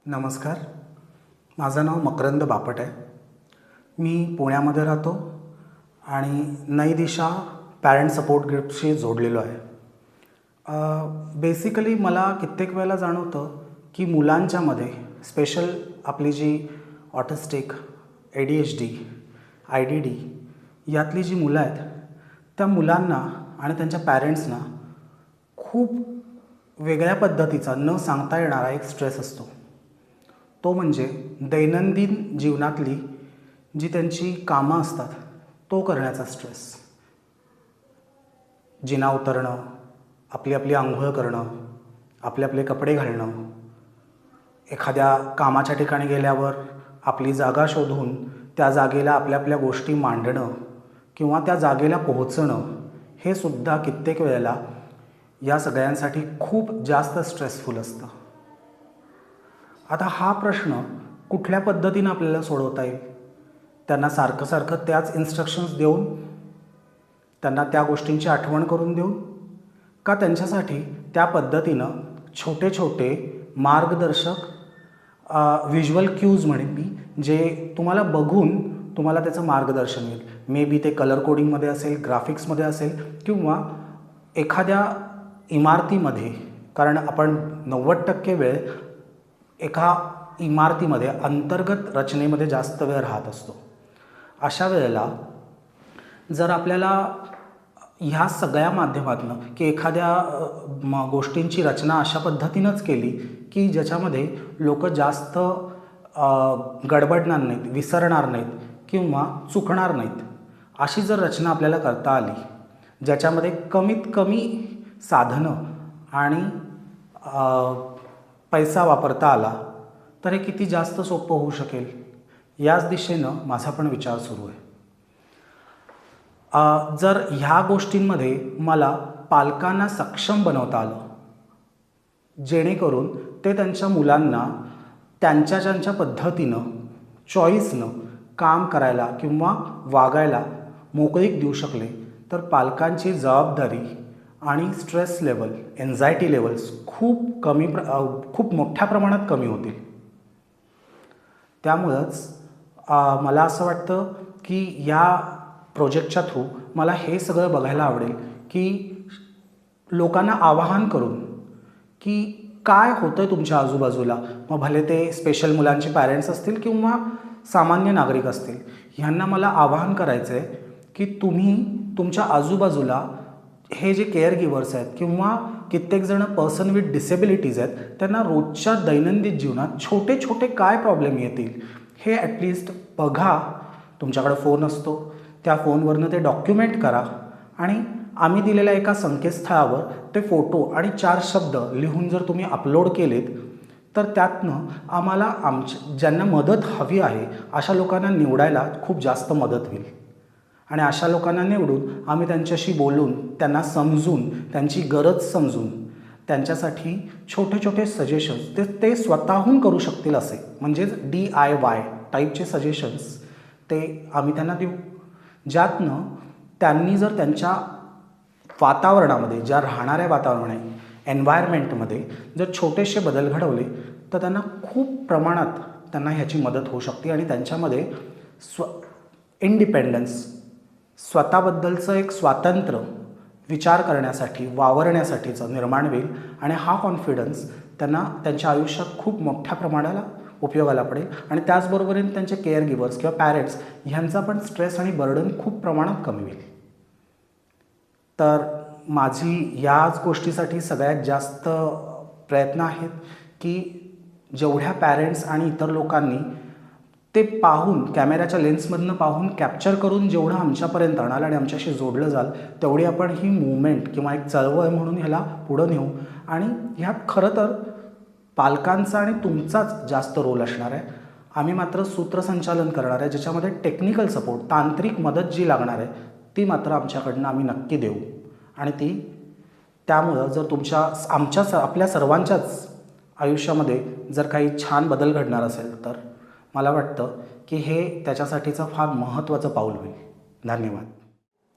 नमस्कार. माझं नाव मकरंद बापट आहे. मी पुण्यामध्ये राहतो आणि नई दिशा पॅरेंट सपोर्ट ग्रुपशी जोडलेलो आहे. बेसिकली मला कित्येक वेळेला जाणवतं की मुलांच्यामध्ये स्पेशल आपली जी ऑटिस्टिक, ADHD, IDD यातली जी मुलं आहेत त्या मुलांना आणि त्यांच्या पॅरेंट्सना खूप वेगळ्या पद्धतीचा न सांगता येणारा एक स्ट्रेस असतो. तो म्हणजे दैनंदिन जीवनातली जी त्यांची कामं असतात तो करण्याचा स्ट्रेस. जिना उतरणं, आपली आपली आंघोळ करणं, आपले आपले कपडे घालणं, एखाद्या कामाच्या ठिकाणी गेल्यावर आपली जागा शोधून त्या जागेला आपल्या आपल्या गोष्टी मांडणं किंवा त्या जागेला पोहोचणं, हे सुद्धा कित्येक वेळेला या सगळ्यांसाठी खूप जास्त स्ट्रेसफुल असतं. आता हा प्रश्न कुठल्या पद्धतीनं आपल्याला सोडवता येईल? त्यांना सारखं सारखं त्याच इन्स्ट्रक्शन्स देऊन, त्यांना त्या गोष्टींची आठवण करून देऊन, का त्यांच्यासाठी त्या पद्धतीनं छोटे छोटे मार्गदर्शक व्हिज्युअल क्यूज म्हणेन मी, जे तुम्हाला बघून तुम्हाला त्याचं मार्गदर्शन येईल. मे बी ते कलर कोडिंगमध्ये असेल, ग्राफिक्समध्ये असेल किंवा एखाद्या इमारतीमध्ये, कारण आपण 90% वेळ एका इमारतीमध्ये अंतर्गत रचनेमध्ये जास्त वेळ राहत असतो. अशा वेळेला जर आपल्याला ह्या सगळ्या माध्यमातून की एखाद्या गोष्टींची रचना अशा पद्धतीनंच केली की ज्याच्यामध्ये लोक जास्त गडबडणार नाहीत, विसरणार नाहीत किंवा चुकणार नाहीत, अशी जर रचना आपल्याला करता आली, ज्याच्यामध्ये कमीत कमी साधनं आणि पैसा वापरता आला, तर हे किती जास्त सोपं होऊ शकेल, याच दिशेनं माझा पण विचार सुरू आहे. जर ह्या गोष्टींमध्ये मला पालकांना सक्षम बनवता आलं, जेणेकरून ते त्यांच्या मुलांना त्यांच्या पद्धतीनं, चॉईसनं काम करायला किंवा वागायला मोकळीक देऊ शकले, तर पालकांची जबाबदारी आणि स्ट्रेस लेवल, एन्झायटी लेवल्स खूप मोठ्या प्रमाणात कमी होतील. त्यामुळंच मला असं वाटतं की या प्रोजेक्टच्या थ्रू मला हे सगळं बघायला आवडेल की लोकांना आवाहन करून की काय होतं आहे तुमच्या आजूबाजूला, मग भले ते स्पेशल मुलांचे पॅरेंट्स असतील किंवा सामान्य नागरिक असतील, ह्यांना मला आवाहन करायचं आहे की तुम्ही तुमच्या आजूबाजूला हे जे केअर गिवर्स आहेत किंवा कित्येक जण पर्सन विथ डिसेबिलिटीज आहेत, त्यांना रोजच्या दैनंदिन जीवनात छोटे छोटे काय प्रॉब्लेम येतील हे ॲटलिस्ट बघा. तुमच्याकडे फोन असतो, त्या फोनवरनं ते डॉक्युमेंट करा आणि आम्ही दिलेल्या एका संकेतस्थळावर ते फोटो आणि 4 शब्द लिहून जर तुम्ही अपलोड केलेत, तर त्यातनं आम्हाला ज्यांना मदत हवी आहे अशा लोकांना निवडायला खूप जास्त मदत होईल. आणि अशा लोकांना निवडून आम्ही त्यांच्याशी बोलून, त्यांना समजून, त्यांची गरज समजून, त्यांच्यासाठी छोटे छोटे सजेशन्स ते स्वतःहून करू शकतील असे, म्हणजेच DIY टाईपचे सजेशन्स ते आम्ही त्यांना देऊ, ज्यातनं त्यांनी जर त्यांच्या वातावरणामध्ये, ज्या राहणाऱ्या वातावरण आहे, एन्व्हायरमेंटमध्ये जर छोटेसे बदल घडवले, तर त्यांना खूप प्रमाणात त्यांना ह्याची मदत होऊ शकते आणि त्यांच्यामध्ये इंडिपेंडन्स, स्वतःबद्दलचं एक स्वातंत्र्य विचार करण्यासाठी, वावरण्यासाठीचं निर्माण होईल आणि हा कॉन्फिडन्स त्यांना त्यांच्या आयुष्यात खूप मोठ्या प्रमाणाला उपयोगाला पडेल. आणि त्याचबरोबरीने त्यांचे केअर गिवर्स किंवा पॅरेंट्स ह्यांचा पण स्ट्रेस आणि बर्डन खूप प्रमाणात कमी होईल. तर माझी याच गोष्टीसाठी सगळ्यात जास्त प्रयत्न आहेत की जेवढ्या पॅरेंट्स आणि इतर लोकांनी ते पाहून, कॅमेऱ्याच्या लेन्समधनं पाहून कॅप्चर करून जेवढं आमच्यापर्यंत आणाल आणि आमच्याशी जोडलं जाल, तेवढी आपण ही मूवमेंट किंवा एक चळवळ म्हणून ह्याला पुढं नेऊ. आणि ह्यात खरं तर पालकांचा आणि तुमचाच जास्त रोल असणार आहे. आम्ही मात्र सूत्रसंचालन करणार आहे, ज्याच्यामध्ये टेक्निकल सपोर्ट, तांत्रिक मदत जी लागणार आहे ती मात्र आमच्याकडनं आम्ही नक्की देऊ. आणि त्यामुळं जर आपल्या सर्वांच्याच आयुष्यामध्ये जर काही छान बदल घडणार असेल, तर मला वाटतं की हे त्याच्यासाठीचं फार महत्त्वाचं पाऊल होईल. धन्यवाद.